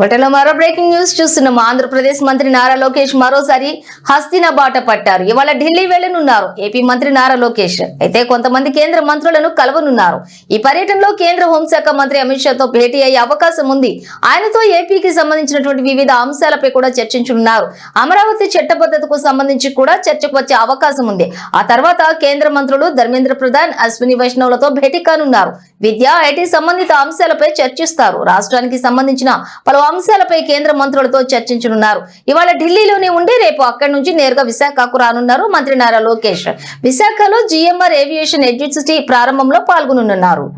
బటలో మరో breaking news చూస్తున్నాం. ఆంధ్రప్రదేశ్ మంత్రి నారా లోకేష్ మరోసారి హస్తిన బాట పట్టారు. ఇవాళ ఢిల్లీ వెళ్లనున్నారు ఏపీ మంత్రి నారా లోకేష్. అయితే కొంతమంది కేంద్ర మంత్రులను కలవనున్నారు. ఈ పర్యటనలో కేంద్ర హోంశాఖ మంత్రి అమిత్ షాతో భేటీ అయ్యే అవకాశం ఉంది. ఆయనతో ఏపీకి సంబంధించినటువంటి వివిధ అంశాలపై కూడా చర్చించనున్నారు. అమరావతి చట్టబద్ధతకు సంబంధించి కూడా చర్చకు వచ్చే అవకాశం ఉంది. ఆ తర్వాత కేంద్ర మంత్రులు ధర్మేంద్ర ప్రధాన్, అశ్విని వైష్ణవ్లతో భేటీ కానున్నారు. విద్య, ఐటీ సంబంధిత అంశాలపై చర్చిస్తారు. రాష్ట్రానికి సంబంధించిన పలు అంశాలపై కేంద్ర మంత్రులతో చర్చించనున్నారు. ఇవాళ ఢిల్లీలోనే ఉండి రేపు అక్కడి నుంచి నేరుగా విశాఖకు రానున్నారు మంత్రి నారా లోకేష్. విశాఖలో జిఎంఆర్ ఏవియేషన్ ఎడ్యుసిటీ ప్రారంభంలో పాల్గొనున్నారు.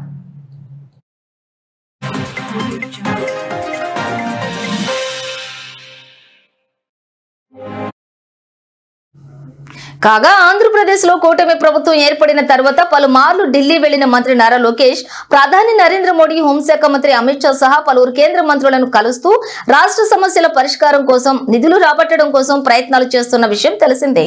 కాగా ఆంధ్రప్రదేశ్ లో కూటమి ప్రభుత్వం ఏర్పడిన తర్వాత పలుమార్లు ఢిల్లీ వెళ్లిన మంత్రి నారా లోకేష్ ప్రధాని నరేంద్ర మోడీ, హోంశాఖ మంత్రి అమిత్ షా సహా పలువురు కేంద్ర మంత్రులను కలుస్తూ రాష్ట్ర సమస్యల పరిష్కారం కోసం, నిధులు రాబట్టడం కోసం ప్రయత్నాలు చేస్తున్న విషయం తెలిసిందే.